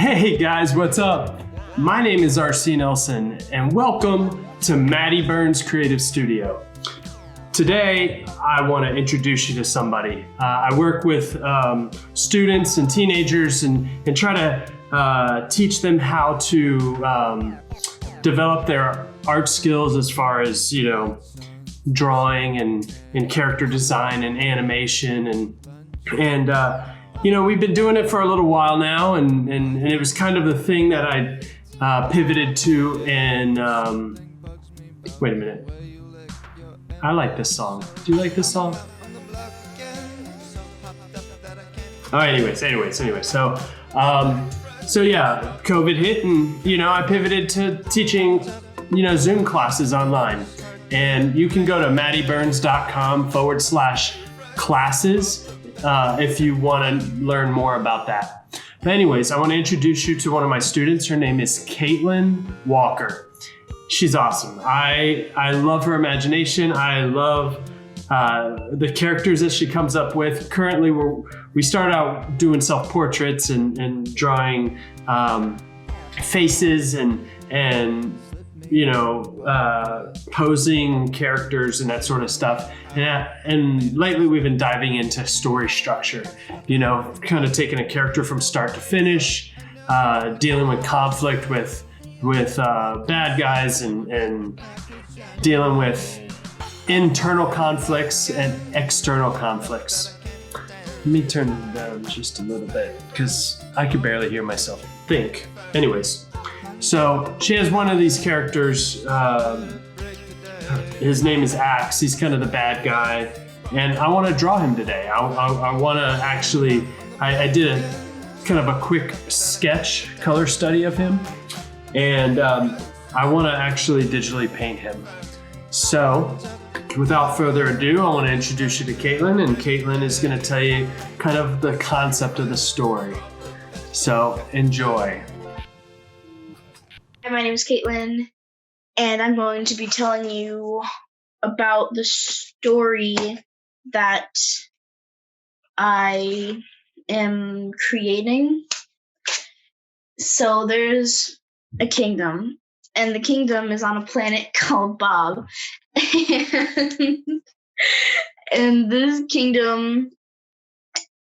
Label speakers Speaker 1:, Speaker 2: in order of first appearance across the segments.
Speaker 1: Hey guys, what's up? My name is R.C. Nelson and welcome to MattiBurns Creative Studio. Today, I want to introduce you to somebody. I work with students and teenagers and try to teach them how to develop their art skills as far as, drawing and character design and animation and we've been doing it for a little while now, and it was kind of the thing that I pivoted to. And wait a minute, I like this song. Do you like this song? Oh, anyways. So yeah, COVID hit, and I pivoted to teaching, Zoom classes online. And you can go to MattiBurns.com/classes. If you want to learn more about that. But anyways, I want to introduce you to one of my students. Her name is Caitlin Walker. She's awesome. I love her imagination. I love the characters that she comes up with. Currently, we start out doing self-portraits and drawing faces and posing characters and that sort of stuff. And lately we've been diving into story structure, kind of taking a character from start to finish, dealing with conflict with bad guys and dealing with internal conflicts and external conflicts. Let me turn it down just a little bit because I could barely hear myself think. Anyways. So she has one of these characters. His name is Axe. He's kind of the bad guy, and I want to draw him today. I want to actually. I did a kind of a quick sketch color study of him, and I want to actually digitally paint him. So, without further ado, I want to introduce you to Caitlin, and Caitlin is going to tell you kind of the concept of the story. So enjoy.
Speaker 2: Hi, my name is Caitlin, and I'm going to be telling you about the story that I am creating. So there's a kingdom, and the kingdom is on a planet called Bob. And this kingdom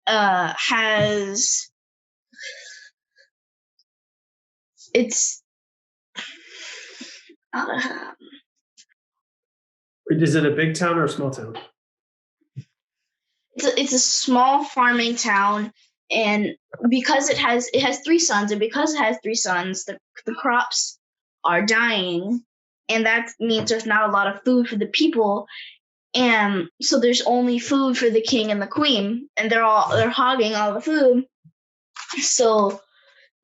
Speaker 2: has...
Speaker 1: Is it a big town or a small town?
Speaker 2: It's a small farming town, and because it has 3 sons, and because it has 3 sons, the crops are dying, and that means there's not a lot of food for the people, and so there's only food for the king and the queen, and they're hogging all the food. So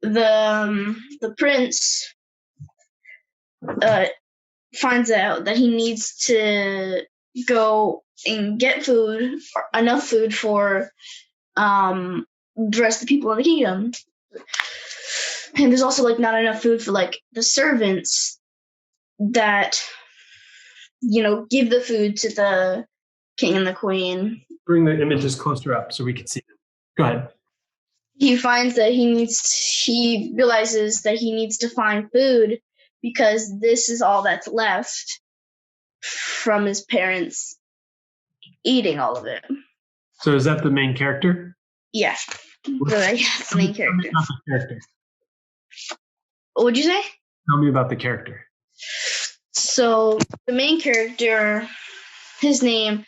Speaker 2: the prince finds out that he needs to go and get food, enough food for the rest of the people in the kingdom. And there's also not enough food for the servants that give the food to the king and the queen.
Speaker 1: Bring the images closer up so we can see them. Go ahead.
Speaker 2: He finds that he realizes that he needs to find food because this is all that's left from his parents eating all of it.
Speaker 1: So is that the main character?
Speaker 2: Yeah, that's the main character. What would you say?
Speaker 1: Tell me about the character.
Speaker 2: So the main character, his name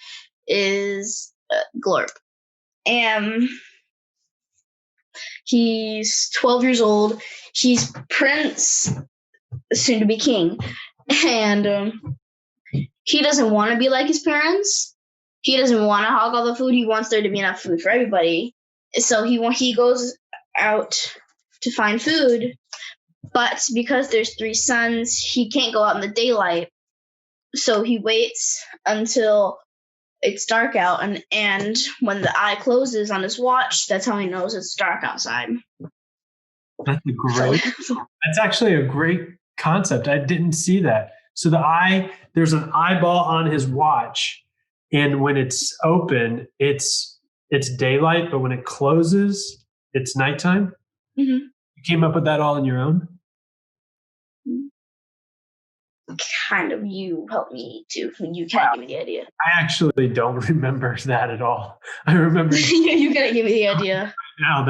Speaker 2: is Glorp. And he's 12 years old. He's prince, soon to be king. And he doesn't want to be like his parents. He doesn't want to hog all the food. He wants there to be enough food for everybody. So he goes out to find food. But because there's 3 sons, he can't go out in the daylight. So he waits until it's dark out, and when the eye closes on his watch, that's how he knows it's dark outside.
Speaker 1: That's that's actually a great concept. I didn't see that. So there's an eyeball on his watch, and when it's open, it's daylight, but when it closes, it's nighttime.
Speaker 2: Mm-hmm.
Speaker 1: You came up with that all on your own?
Speaker 2: Kind of. You helped me too. You kind of give me the idea.
Speaker 1: I actually don't remember that at all. I remember
Speaker 2: You kind of give me the idea.
Speaker 1: now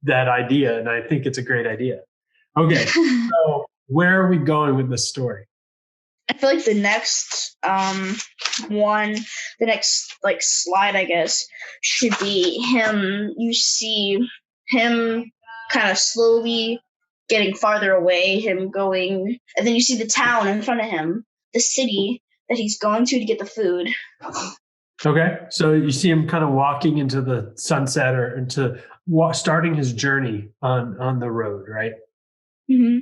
Speaker 1: that idea, and I think it's a great idea. Okay, so where are we going with this story?
Speaker 2: I feel like the next like slide, I guess, should be him. You see him kind of slowly getting farther away, him going, and then you see the town in front of him, the city that he's going to get the food.
Speaker 1: Okay, so you see him kind of walking into the sunset or into starting his journey on the road, right?
Speaker 2: Mm-hmm.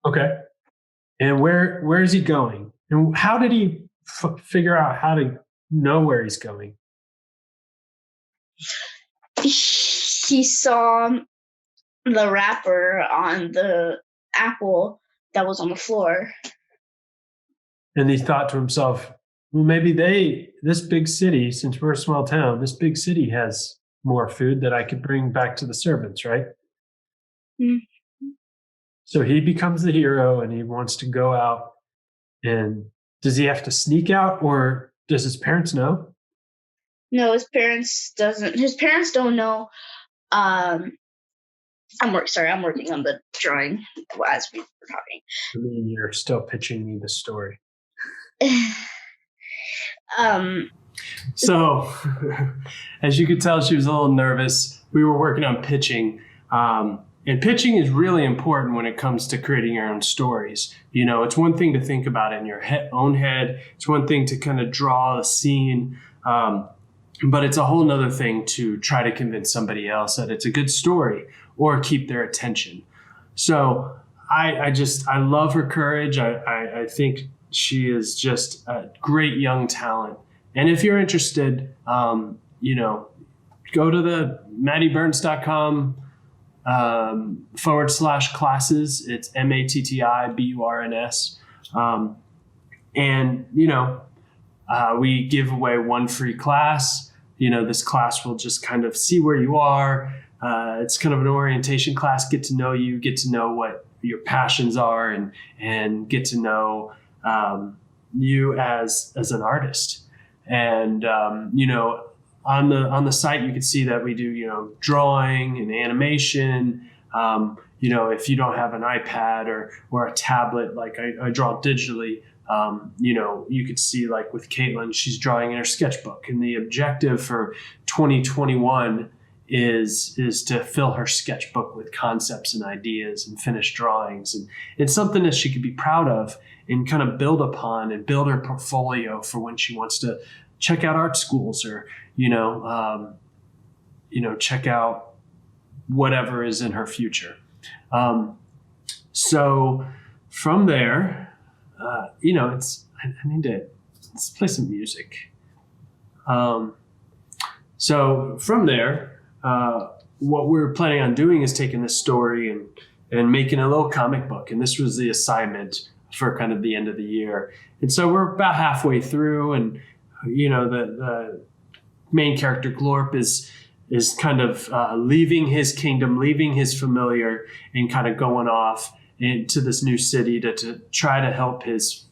Speaker 1: Okay, and where is he going? And how did he figure out how to know where he's going?
Speaker 2: He saw the wrapper on the apple that was on the floor.
Speaker 1: And he thought to himself, well, maybe this big city, since we're a small town, this big city has more food that I could bring back to the servants, right?
Speaker 2: Mm-hmm.
Speaker 1: So he becomes the hero and he wants to go out. And does he have to sneak out, or does his parents know?
Speaker 2: No, his parents don't know. I'm working on the drawing as we were talking.
Speaker 1: I mean, you're still pitching me the story. So, as you could tell, she was a little nervous. We were working on pitching. And pitching is really important when it comes to creating your own stories. You know, it's one thing to think about it in your own head. It's one thing to kind of draw a scene. But it's a whole nother thing to try to convince somebody else that it's a good story or keep their attention. So I love her courage. I think she is just a great young talent. And if you're interested, go to the MattiBurns.com /classes. It's MattiBurns. We give away one free class. This class will just kind of see where you are. It's kind of an orientation class, get to know you, get to know what your passions are, and get to know you as an artist. And, on the site, you can see that we do, drawing and animation. If you don't have an iPad or a tablet, like I draw digitally, you could see, like with Caitlin, she's drawing in her sketchbook, and the objective for 2021 is to fill her sketchbook with concepts and ideas and finished drawings. And it's something that she could be proud of and kind of build upon and build her portfolio for when she wants to check out art schools or, check out whatever is in her future. So from there, I need to let's play some music. So from there, what we're planning on doing is taking this story and making a little comic book. And this was the assignment for kind of the end of the year. And so we're about halfway through, and the main character Glorp is kind of leaving his kingdom, leaving his familiar, and kind of going off into this new city to try to help his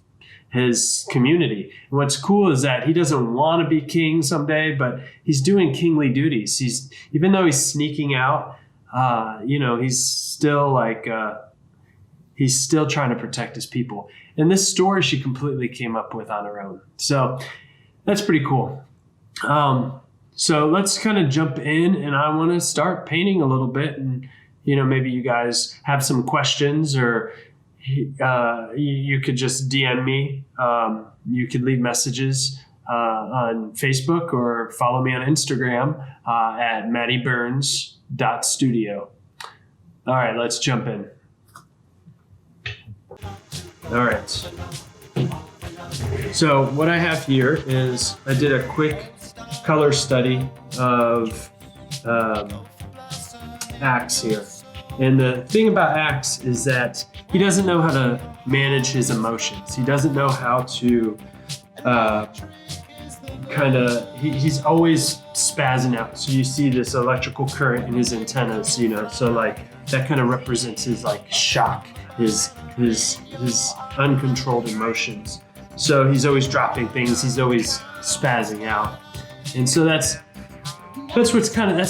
Speaker 1: community. And what's cool is that he doesn't want to be king someday, but he's doing kingly duties. Even though he's sneaking out, he's still trying to protect his people. And this story she completely came up with on her own. So that's pretty cool. So let's kind of jump in, and I want to start painting a little bit, and maybe you guys have some questions, or you could just DM me. You could leave messages on Facebook or follow me on Instagram at MattiBurns.studio. All right, let's jump in. All right. So what I have here is I did a quick color study of Axe here. And the thing about Axe is that he doesn't know how to manage his emotions. He doesn't know how to he's always spazzing out. So you see this electrical current in his antennas, so like that kind of represents his like shock, his uncontrolled emotions. So he's always dropping things, he's always spazzing out. And so that's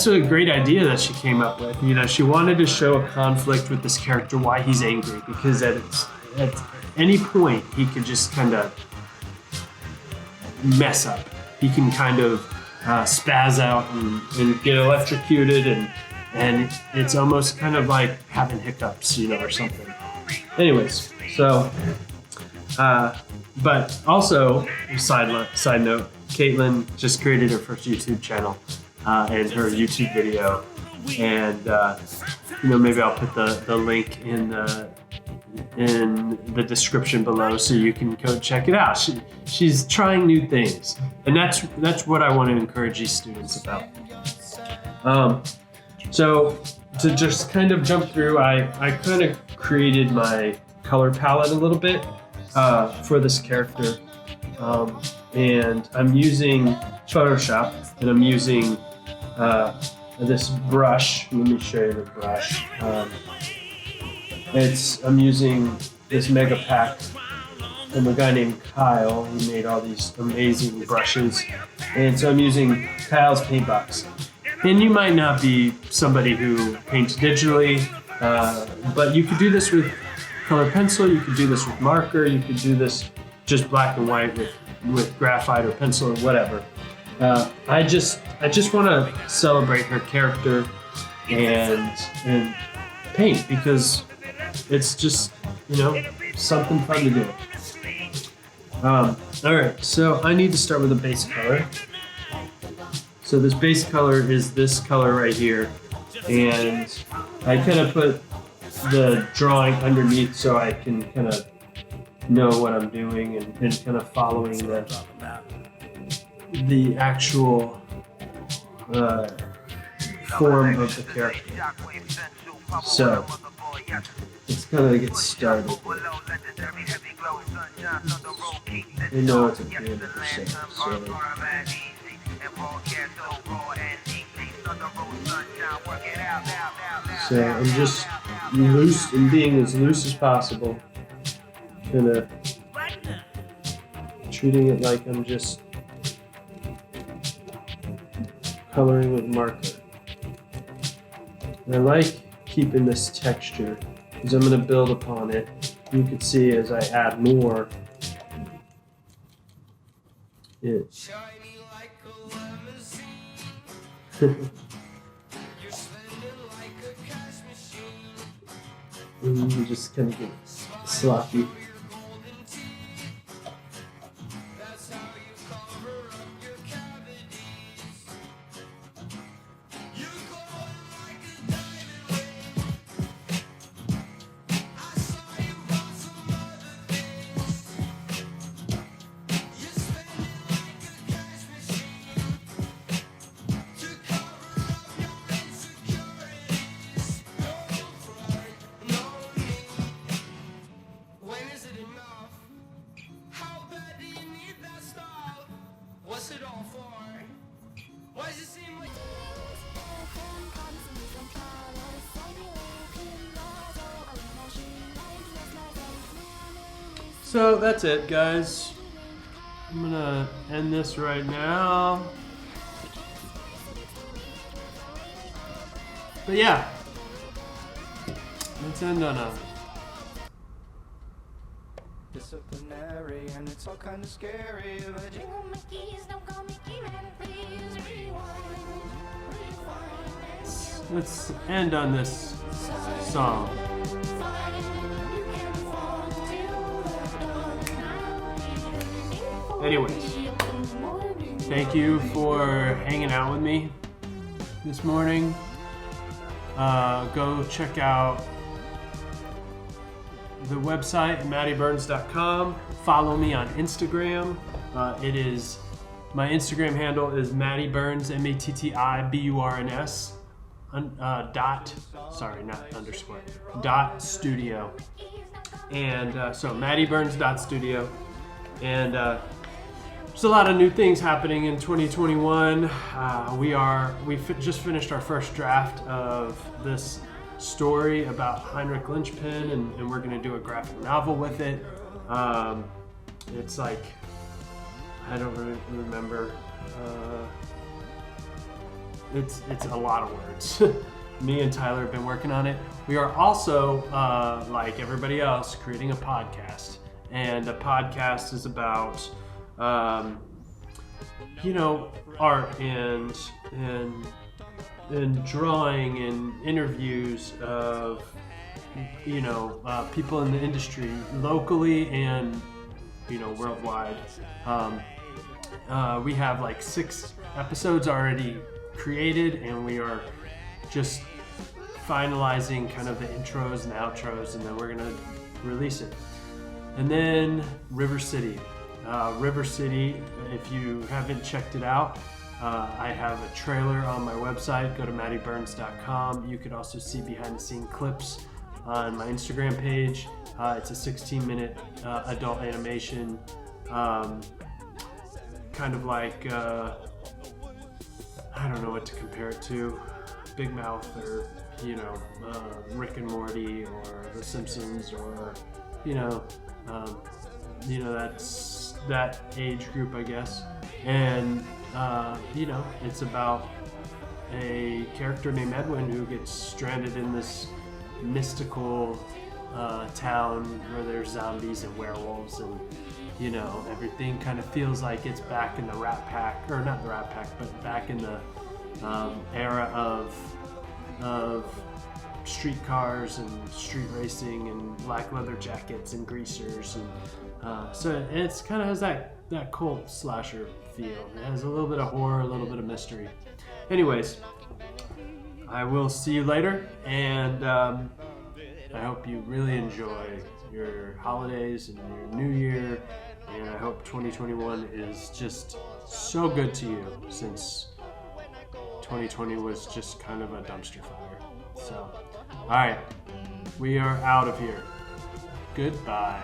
Speaker 1: a great idea that she came up with. You know, she wanted to show a conflict with this character, why he's angry, because at any point he could just kind of mess up. He can kind of spaz out and get electrocuted, and it's almost kind of like having hiccups, you know, or something. Anyways, so but also side note, Caitlin just created her first YouTube channel and her YouTube video, and you know, maybe I'll put the link in the description below so you can go check it out. She's trying new things, and that's what I want to encourage these students about. So to just kind of jump through, I kind of created my color palette a little bit for this character, and I'm using Photoshop, and I'm using this brush. Let me show you the brush. I'm using this mega pack from a guy named Kyle, who made all these amazing brushes. And so I'm using Kyle's paint box. And you might not be somebody who paints digitally, but you could do this with color pencil, you could do this with marker, you could do this just black and white with graphite or pencil or whatever. I just want to celebrate her character and paint, because it's just, you know, something fun to do. All right, so I need to start with a base color. So this base color is this color right here, and I kind of put the drawing underneath so I can kind of know what I'm doing and kind of following the actual form of the character. So let's kind of get started. You know it's a 300%. So I'm just loose and being as loose as possible. Kind of treating it like I'm just coloring with marker. And I like keeping this texture because I'm going to build upon it. You can see as I add more, you just kind of get sloppy. So that's it, guys. I'm gonna end this right now. But yeah, let's end on a disciplinary, and it's all kind of scary. Let's end on this song. Anyways, thank you for hanging out with me this morning. Go check out the website, MattiBurns.com. Follow me on Instagram. My Instagram handle is MattiBurns, MattiBurns, .studio. And so MattiBurns.studio. And there's a lot of new things happening in 2021. We just finished our first draft of this story about Heinrich Lynchpin, and we're going to do a graphic novel with it. It's like, I don't really remember. It's a lot of words. Me and Tyler have been working on it. We are also, like everybody else, creating a podcast. And a podcast is about, art and drawing and interviews of, people in the industry locally and, worldwide. We have like 6 episodes already created, and we are just finalizing kind of the intros and outros, and then we're gonna release it. And then River City. River City, if you haven't checked it out, I have a trailer on my website. Go to MattiBurns.com. You could also see behind the scene clips on my Instagram page. It's a 16-minute adult animation, kind of like, I don't know what to compare it to, Big Mouth or, Rick and Morty or The Simpsons or, that's that age group, I guess. And, it's about a character named Edwin who gets stranded in this mystical town where there's zombies and werewolves, and everything kind of feels like it's back in the Rat Pack, or not the Rat Pack, but back in the era of streetcars and street racing and black leather jackets and greasers, and so it's kind of has that cult slasher feel. It has a little bit of horror, a little bit of mystery. Anyways, I will see you later, and I hope you really enjoy your holidays and your new year, and I hope 2021 is just so good to you, since 2020 was just kind of a dumpster fire. So, alright, we are out of here. Goodbye.